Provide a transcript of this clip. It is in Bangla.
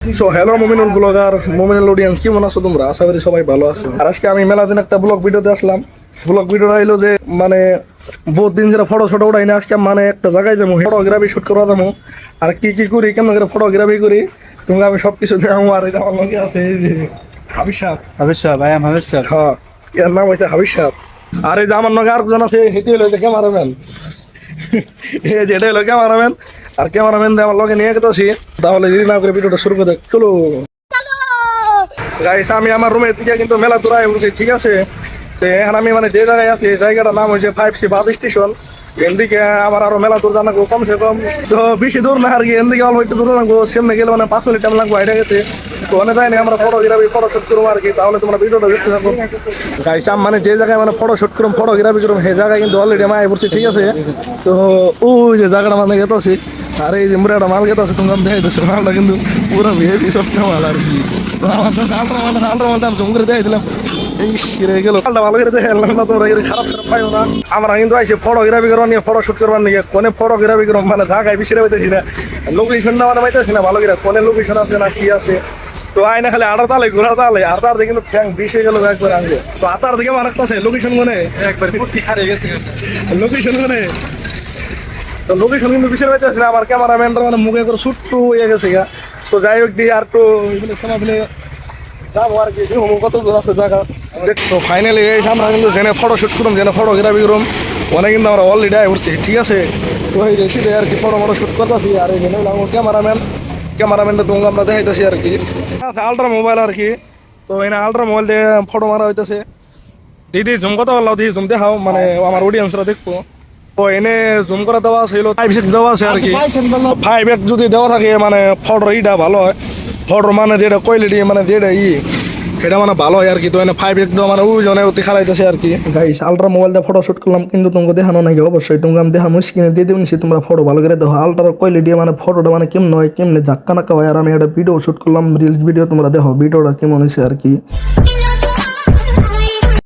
So hello Mominul blogger, Mominul audience, কেমন আছো তোমরা? আশা করি সবাই ভালো আছো। আর আজকে আমি মেলা দিন একটা ব্লগ ভিডিওতে আসলাম। ব্লগ ভিডিওটা হইলো যে মানে বহুত দিন যেটা ফটো শটো উঠাই না, আজকে মানে একটা জায়গায় যাবো, ফটোগ্রাফি শুট করা যাবো। আর কি কি করি, কেমন করে ফটোগ্রাফি করি তোমাকে আমি সব কিছু দেখাবো। আর এটা আমার লগে আছে এই যে হাবিব সাহেব। হাবিব সাহেব, আই এম হাবিব সাহেব। হ্যাঁ, এর নাম হচ্ছে হাবিব সাহেব। আর এই যে আমার লগে আর জন আছে, হেঁটে হইলো যে ক্যামেরাম্যান। এই যে এটা হলো ক্যামেরাম্যান। আর ক্যামেরাম্যান আমার লগে নিয়ে গেছি। তাহলে যদি না করে ভিডিওটা শুরু করে চলো গাইস। আমি আমার রুমের দিকে কিন্তু মেলা দূরায় উঠছি, ঠিক আছে? তো এখন আমি মানে যে জায়গায় আছি, জায়গাটার নাম হচ্ছে 5C বাস স্টেশন। এদিকে আমার আরো মেলা দূর জানাবো কমসে কম, তো বেশি দূর না আর কি। এদিকে অল্প একটু দূর জানাবো, সামনে গেলে মানে 5 মিনিট টাইম লাগবে। এটা গেছে তো অনেক যায়নি আমরা ফটোগ্রাফি ফটোশুট করবো আর কি। তাহলে তোমরা ভিডিওটা দেখতে থাকো গাইস। আমি মানে যে জায়গায় মানে ফটোশুট করুম ফটোগ্রাফি করুম সেই জায়গায় কিন্তু অলরেডি আমি পড়ছি, ঠিক আছে? তো ওই যে জায়গাটা মানে গেতে আছি। আর এই যে মুরা একটা মাল গেতে আছে, তোমরা দেখে দিচ্ছি মালটা কিন্তু পুরো হেভি সব মাল আর কি। তো আমার তো আলট্রা মালটা আমি জুম করে দেখে দিলাম। এই শিরে গেল মালটা ভালো করে দেখে এলাম না, তোমরা খারাপ খারাপ পাইও না। আমরা কিন্তু আইসি ফটোগ্রাফি করবার নিয়ে, ফটোশুট করবার নিয়ে। কোনে ফটোগ্রাফি করব মানে ঢাকায় বেশি পাইতেছি না, লোকেশনটা মানে পাইতেছি না ভালো করে, কোনে লোকেশন আছে না কি আছে। তো আইনা খালি আটার তালে ঘোরা তালে আর তার দিকে কিন্তু ফ্যাং বিষ হয়ে গেল একবার আগে। তো আটার দিকে আমার একটা আছে লোকেশন মনে একবার ফুটি হারিয়ে গেছে লোকেশন মনে। তো লোকেশন কিন্তু বিশের পাইতেছি না। আমার ক্যামেরাম্যানটা মানে মুখে করে ছুট্টু হয়ে গেছে গা। তো যাই হোক দিয়ে আর একটু এগুলো সময় ফেলে যাবো আর কি, কত দূর আছে জায়গা দেখতো। ফাইনালি এই আমরা কিন্তু জেনে ফটোশুট করুম, জেনে ফটোগ্রাফি করুম, অনেক কিন্তু আমরা অলরেডি আয় উঠছি, ঠিক আছে? তো এই রেসিডে আর কি ফটো ফটো শুট করতেছি। আর এই জন্য ক্যামেরাম্যানটা তোমাকে আমরা দেখাইতেছি আর কি। আলট্রা মোবাইল আর কি। তো এনে আলট্রা মোবাইল দিয়ে ফটো মারা হইতেছে। দিদি জুম কত পারলাম, দিদি জুম দেখাও, মানে আমার অডিয়েন্সরা দেখবো। তো এনে জুম করে দেওয়া আছে, 5:6 দেওয়া আছে আর কি। 5x যদি দেওয়া থাকে মানে ফটোর ইটা ভালো হয়। ফটোর মানে যেটা কোয়ালিটি মানে যেটা এটা মানে ভালো হয় আর কি। তো এনে 5x দেওয়া মানে ওই জনে অতি খালাইতেছে আর কি। গাইস আলট্রা মোবাইল দিয়ে ফটো শুট করলাম, কিন্তু তোমাকে দেখানো নাই অবশ্যই। তোমাকে আমি দেখানো স্ক্রিনে দিয়ে দেবেন, তোমরা ফটো ভালো করে দেখো। আলট্রার কোয়ালিটি মানে ফটোটা মানে কেমন হয়, কেমনে ধাক্কা নাক্কা হয়। আর আমি একটা ভিডিও শুট করলাম, রিলস ভিডিও, তোমরা দেখো ভিডিওটা কেমন হয়েছে আর কি।